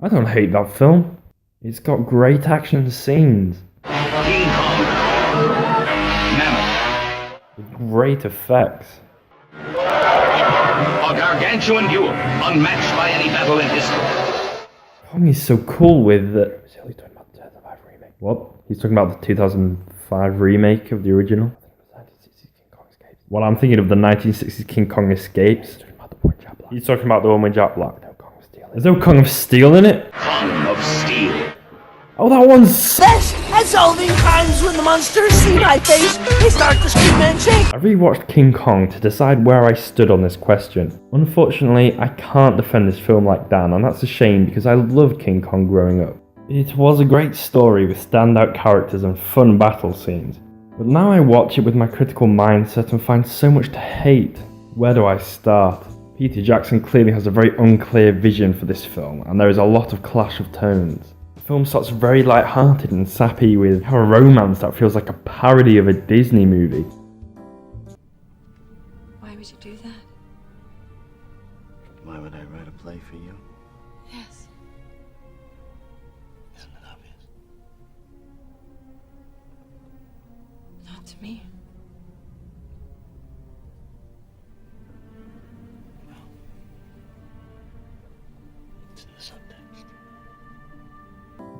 I don't hate that film. It's got great action scenes. King Kong. Mammoth. With great effects. A gargantuan duel, unmatched by any battle in history. Kong is so cool with the... Is he talking about the 2005 remake? What? He's talking about the 2005 remake of the original? Well, I'm thinking of the 1960s King Kong Escapes. He's talking about the one with Jack Black. There's no Kong of Steel in it? Kong of Steel. Oh, that one's... Yes, and so many times when the monsters see my face, they start to scream and shake. I rewatched King Kong to decide where I stood on this question. Unfortunately, I can't defend this film like Dan, and that's a shame because I loved King Kong growing up. It was a great story with standout characters and fun battle scenes. But now I watch it with my critical mindset and find so much to hate. Where do I start? Peter Jackson clearly has a very unclear vision for this film, and there is a lot of clash of tones. The film starts very light-hearted and sappy with a romance that feels like a parody of a Disney movie. Why would you do that? Why would I write a play for you? Yes. Isn't it obvious? Not to me. It's in the subtext.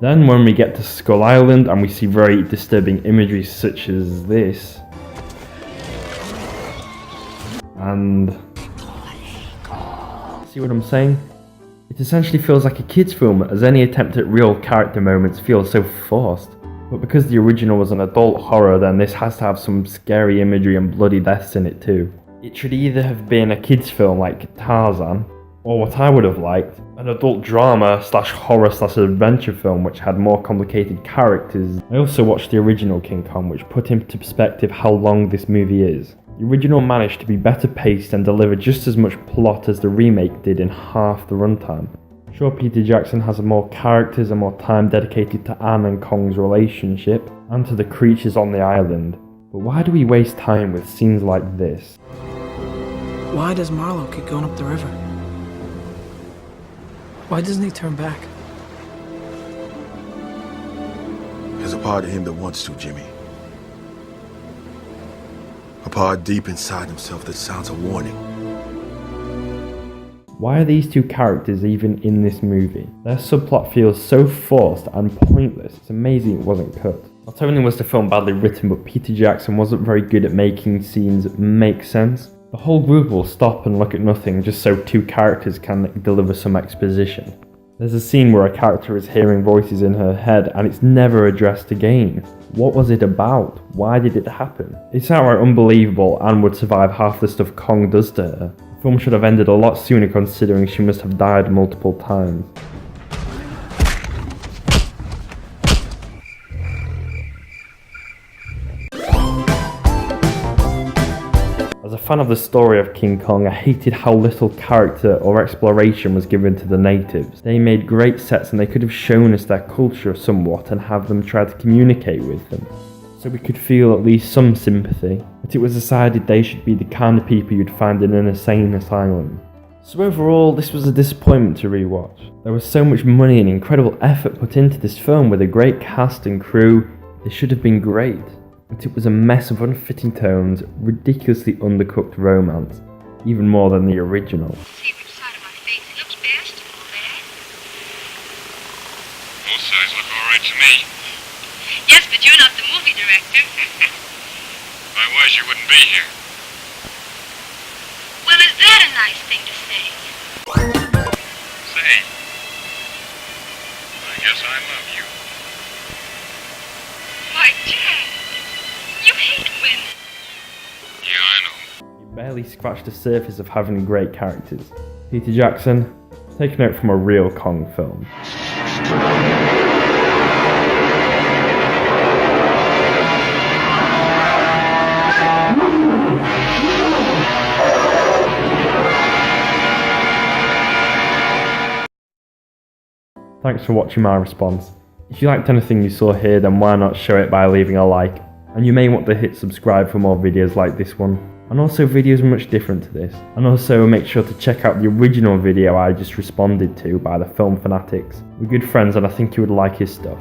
Then when we get to Skull Island and we see very disturbing imagery such as this. And... see what I'm saying? It essentially feels like a kid's film, as any attempt at real character moments feels so forced. But because the original was an adult horror, then this has to have some scary imagery and bloody deaths in it too. It should either have been a kid's film like Tarzan, or what I would have liked, an adult drama slash horror slash adventure film which had more complicated characters. I also watched the original King Kong, which put into perspective how long this movie is. The original managed to be better paced and deliver just as much plot as the remake did in half the runtime. Sure, Peter Jackson has more characters and more time dedicated to Anne and Kong's relationship, and to the creatures on the island, but why do we waste time with scenes like this? Why does Marlowe keep going up the river? Why doesn't he turn back? There's a part of him that wants to, Jimmy. A part deep inside himself that sounds a warning. Why are these two characters even in this movie? Their subplot feels so forced and pointless. It's amazing it wasn't cut. Not only was the film badly written, but Peter Jackson wasn't very good at making scenes make sense. The whole group will stop and look at nothing just so two characters can deliver some exposition. There's a scene where a character is hearing voices in her head and it's never addressed again. What was it about? Why did it happen? It's outright unbelievable and would survive half the stuff Kong does to her. The film should have ended a lot sooner considering she must have died multiple times. As a fan of the story of King Kong, I hated how little character or exploration was given to the natives. They made great sets and they could have shown us their culture somewhat and have them try to communicate with them, so we could feel at least some sympathy, but it was decided they should be the kind of people you'd find in an insane asylum. So overall, this was a disappointment to rewatch. There was so much money and incredible effort put into this film with a great cast and crew. They should have been great. But it was a mess of unfitting tones, ridiculously undercooked romance, even more than the original. See which side of my face looks best. There. Both sides look all right to me. Yes, but you're not the movie director. If I was, you wouldn't be here. Well, is that a nice thing to say? Say, I guess I love you. Why, Jack, you hate women. Yeah, I know. You barely scratched the surface of having great characters. Peter Jackson, take a note from a real Kong film. Thanks for watching my response. If you liked anything you saw here, then why not show it by leaving a like, and you may want to hit subscribe for more videos like this one. And also videos much different to this. And also make sure to check out the original video I just responded to by the Film Fanatics. We're good friends and I think you would like his stuff.